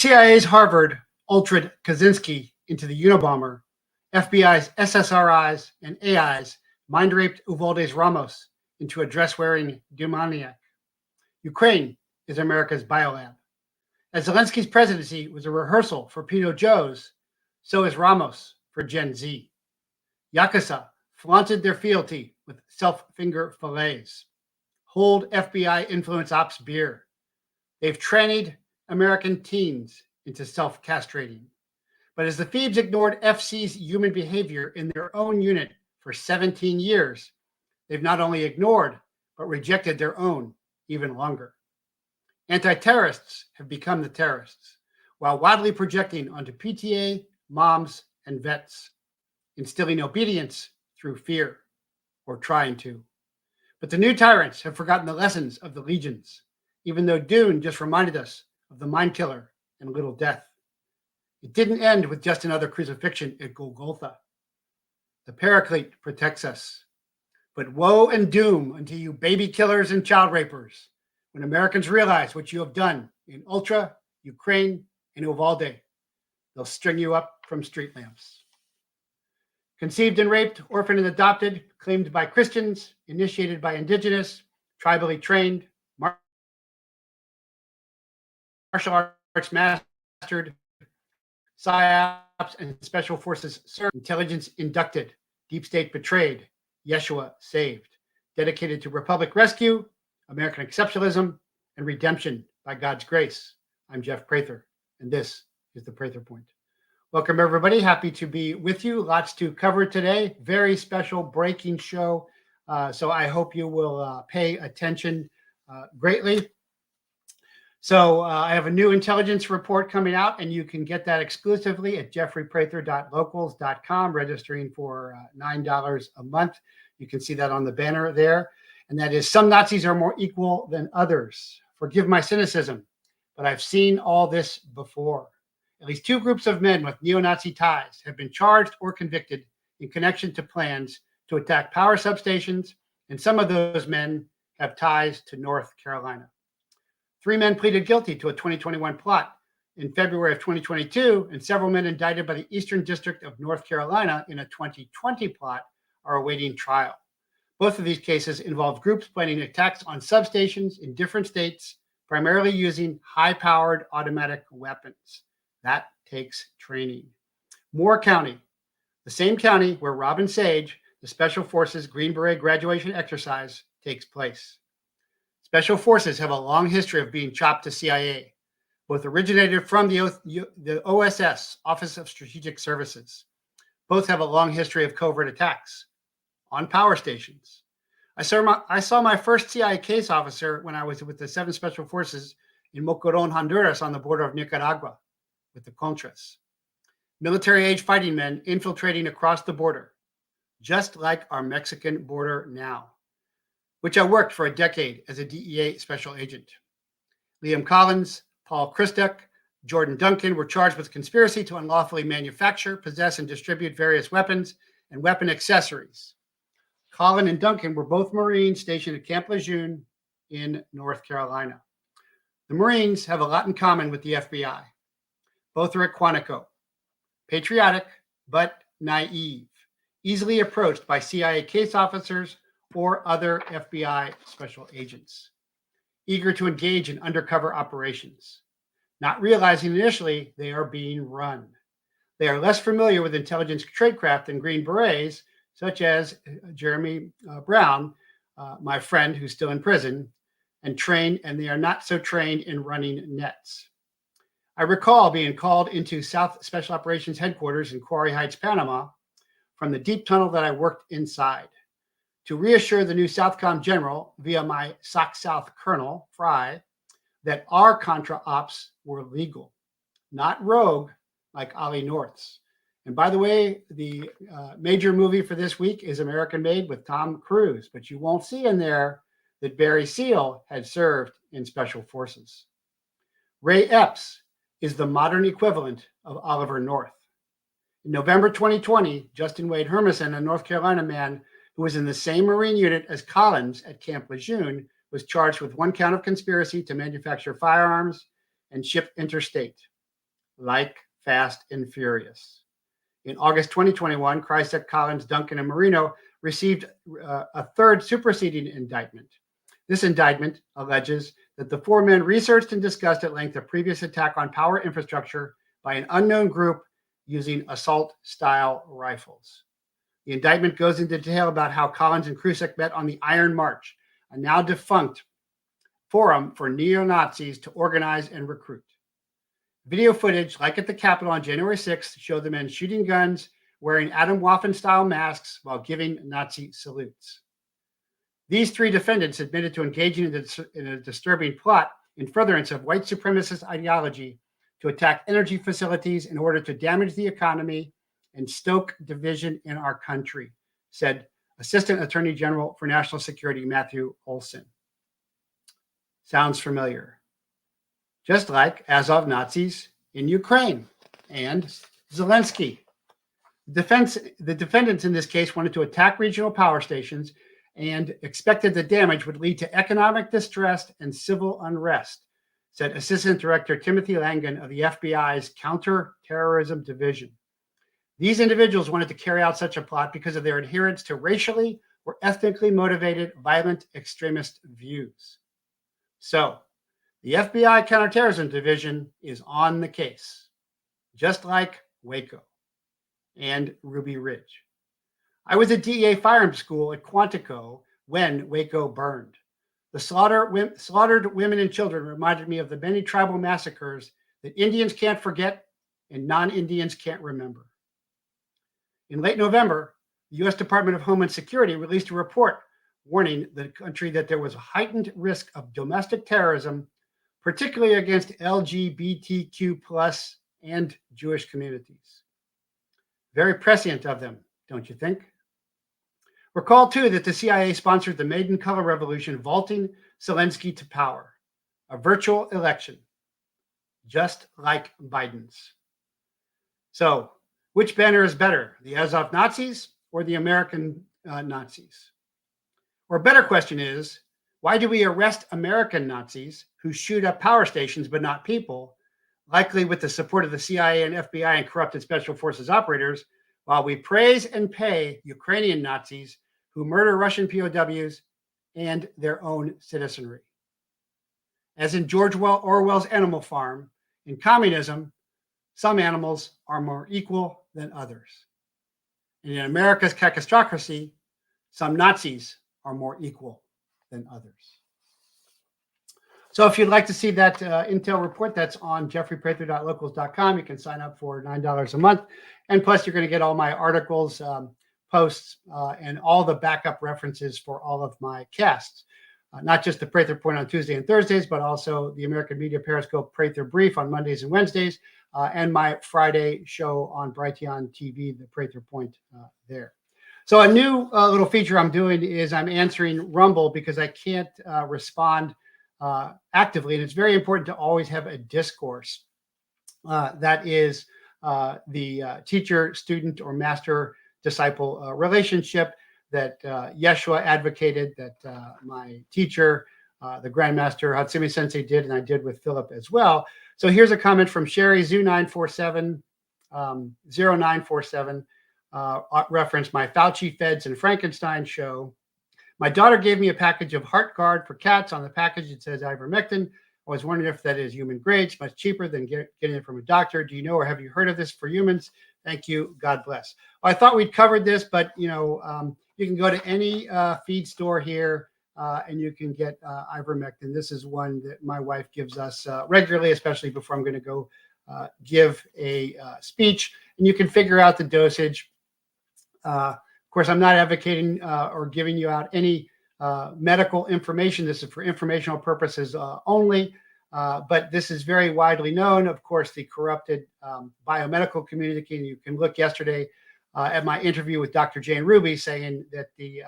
CIA's Harvard ultraed Kaczynski into the Unabomber, FBI's SSRIs and AIs mind-raped Uvalde Ramos into a dress-wearing demoniac. Ukraine is America's biolab. As Zelensky's presidency was a rehearsal for Pedo Joes, so is Ramos for Gen Z. Yakuza flaunted their fealty with self-finger fillets. Hold FBI influence ops beer. They've trannied American teens into self-castrating. But as the Phoebes ignored FC's human behavior in their own unit for 17 years, they've not only ignored, but rejected their own even longer. Anti-terrorists have become the terrorists, while widely projecting onto PTA, moms, and vets, instilling obedience through fear, or trying to. But the new tyrants have forgotten the lessons of the legions, even though Dune just reminded us of the mind killer and Little Death. It didn't end with just another crucifixion at Golgotha. The Paraclete protects us. But woe and doom unto you baby killers and child rapers when Americans realize what you have done in Ultra, Ukraine, and Uvalde. They'll string you up from street lamps. Conceived and raped, orphaned and adopted, claimed by Christians, initiated by indigenous, tribally trained, martial arts mastered, PSYOPs and special forces served, intelligence inducted, deep state betrayed, Yeshua saved, dedicated to Republic rescue, American exceptionalism, and redemption by God's grace. I'm Jeff Prather, and this is the Prather Point. Welcome, everybody. Happy to be with you. Lots to cover today. Very special breaking show. So I hope you will pay attention greatly. So I have a new intelligence report coming out, and you can get that exclusively at jeffreyprather.locals.com, registering for $9 a month. You can see that on the banner there. And that is, some Nazis are more equal than others. Forgive my cynicism, but I've seen all this before. At least two groups of men with neo-Nazi ties have been charged or convicted in connection to plans to attack power substations, and some of those men have ties to North Carolina. 3 men pleaded guilty to a 2021 plot in February of 2022, and several men indicted by the Eastern District of North Carolina in a 2020 plot are awaiting trial. Both of these cases involved groups planning attacks on substations in different states, primarily using high-powered automatic weapons. That takes training. Moore County, the same county where Robin Sage, the Special Forces Green Beret graduation exercise, takes place. Special Forces have a long history of being chopped to CIA, both originated from the OSS, Office of Strategic Services. Both have a long history of covert attacks on power stations. I saw my first CIA case officer when I was with the 7 Special Forces in Mocoron, Honduras, on the border of Nicaragua with the Contras. Military-age fighting men infiltrating across the border, just like our Mexican border now, which I worked for a decade as a DEA special agent. Liam Collins, Paul Christek, Jordan Duncan were charged with conspiracy to unlawfully manufacture, possess, and distribute various weapons and weapon accessories. Collin and Duncan were both Marines stationed at Camp Lejeune in North Carolina. The Marines have a lot in common with the FBI. Both are at Quantico. Patriotic, but naive, easily approached by CIA case officers or other FBI special agents, eager to engage in undercover operations, not realizing initially they are being run. They are less familiar with intelligence tradecraft than Green Berets, such as Jeremy Brown, my friend who's still in prison, and they are not so trained in running nets. I recall being called into South Special Operations Headquarters in Quarry Heights, Panama, from the deep tunnel that I worked inside, to reassure the new Southcom general via my SOC South Colonel, Fry, that our Contra ops were legal, not rogue like Ollie North's. And by the way, the major movie for this week is American Made with Tom Cruise, but you won't see in there that Barry Seal had served in Special Forces. Ray Epps is the modern equivalent of Oliver North. In November 2020, Justin Wade Hermison, a North Carolina man who was in the same Marine unit as Collins at Camp Lejeune, was charged with 1 count of conspiracy to manufacture firearms and ship interstate. like Fast and Furious. In August 2021, Krycek, Collins, Duncan, and Marino received a third superseding indictment. This indictment alleges that the four men researched and discussed at length a previous attack on power infrastructure by an unknown group using assault-style rifles. The indictment goes into detail about how Collins and Krycek met on the Iron March, a now defunct forum for neo-Nazis to organize and recruit. Video footage, like at the Capitol on January 6th, showed the men shooting guns, wearing Adam Waffen-style masks while giving Nazi salutes. These three defendants admitted to engaging in a disturbing plot in furtherance of white supremacist ideology to attack energy facilities in order to damage the economy and stoke division in our country, said Assistant Attorney General for National Security Matthew Olson. Sounds familiar. Just like Azov Nazis in Ukraine and Zelensky. The defendants in this case wanted to attack regional power stations and expected the damage would lead to economic distress and civil unrest, said Assistant Director Timothy Langan of the FBI's Counterterrorism Division. These individuals wanted to carry out such a plot because of their adherence to racially or ethnically motivated violent extremist views. So, the FBI Counterterrorism Division is on the case, just like Waco and Ruby Ridge. I was at DEA firearms school at Quantico when Waco burned. The slaughtered women and children reminded me of the many tribal massacres that Indians can't forget and non-Indians can't remember. In late November, the U.S. Department of Homeland Security released a report warning the country that there was a heightened risk of domestic terrorism, particularly against LGBTQ plus and Jewish communities. Very prescient of them, don't you think? Recall, too, that the CIA sponsored the Maiden Color Revolution, vaulting Zelensky to power, a virtual election, just like Biden's. So, which banner is better, the Azov Nazis or the American Nazis? Or a better question is, why do we arrest American Nazis who shoot up power stations but not people, likely with the support of the CIA and FBI and corrupted special forces operators, while we praise and pay Ukrainian Nazis who murder Russian POWs and their own citizenry? As in George Orwell's Animal Farm, in communism, some animals are more equal than others. And in America's cacistocracy, some Nazis are more equal than others. So if you'd like to see that Intel report, that's on jeffreyprather.locals.com. You can sign up for $9 a month. And plus, you're going to get all my articles, posts, and all the backup references for all of my casts. Not just the Prather Point on Tuesday and Thursdays, but also the American Media Periscope Prather Brief on Mondays and Wednesdays, and my Friday show on Brighteon TV, the Prather Point there. So a new little feature I'm doing is I'm answering Rumble because I can't respond actively. And it's very important to always have a discourse that is the teacher, student, or master disciple relationship that Yeshua advocated, that my teacher, the Grandmaster Hatsumi Sensei did, and I did with Philip as well. So here's a comment from Sherry Zoo947, 0947, reference my Fauci, Feds, and Frankenstein show. My daughter gave me a package of Heart Guard for cats. On the package, it says ivermectin. I was wondering if that is human grade. It's much cheaper than getting it from a doctor. Do you know or have you heard of this for humans? Thank you. God bless. Well, I thought we'd covered this, but you can go to any feed store here and you can get ivermectin. This is one that my wife gives us regularly, especially before I'm going to go give a speech. And you can figure out the dosage. Of course, I'm not advocating or giving you out any medical information. This is for informational purposes only. But this is very widely known. Of course, the corrupted biomedical community. You can look yesterday at my interview with Dr. Jane Ruby saying that the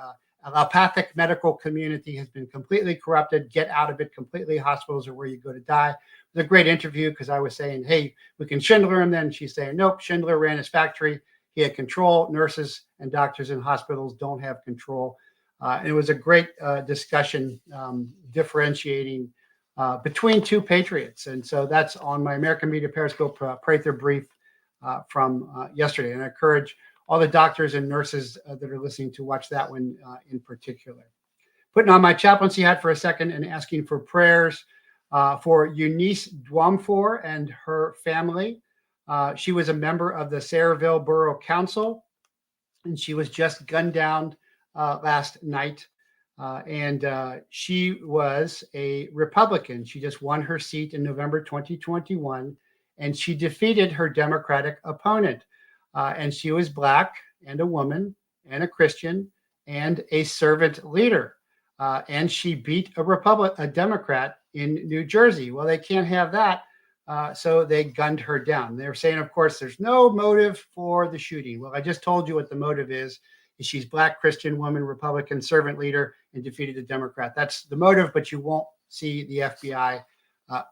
allopathic medical community has been completely corrupted. Get out of it completely. Hospitals are where you go to die. It was a great interview because I was saying, hey, we can Schindler him then. She's saying, nope, Schindler ran his factory. He had control. Nurses and doctors in hospitals don't have control. And it was a great discussion differentiating between two patriots. And so that's on my American Media Periscope Prather brief from yesterday. And I encourage all the doctors and nurses that are listening to watch that one in particular. Putting on my chaplaincy hat for a second and asking for prayers for Eunice Dwamfor and her family. She was a member of the Sayreville Borough Council, and she was just gunned down last night. She was a Republican. She just won her seat in November 2021, and she defeated her Democratic opponent. And she was Black and a woman and a Christian and a servant leader. And she beat a Democrat in New Jersey. Well, they can't have that. So they gunned her down. They're saying, of course, there's no motive for the shooting. Well, I just told you what the motive is. She's Black, Christian, woman, Republican, servant leader, and defeated a Democrat. That's the motive, but you won't see the FBI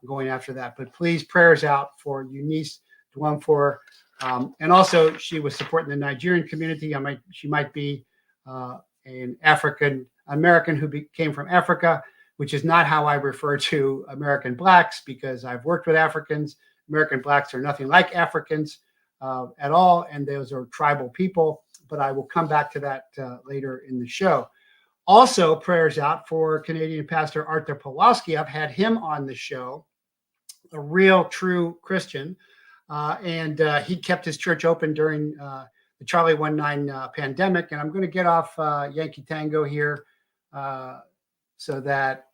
going after that. But please, prayers out for Eunice Dwamfor. And also, she was supporting the Nigerian community. She might be an African American who came from Africa, which is not how I refer to American Blacks, because I've worked with Africans. American Blacks are nothing like Africans at all, and those are tribal people. But I will come back to that later in the show. Also, prayers out for Canadian pastor Arthur Pawlowski. I've had him on the show, a real, true Christian. And he kept his church open during the Charlie 19 pandemic. And I'm going to get off Yankee Tango here so that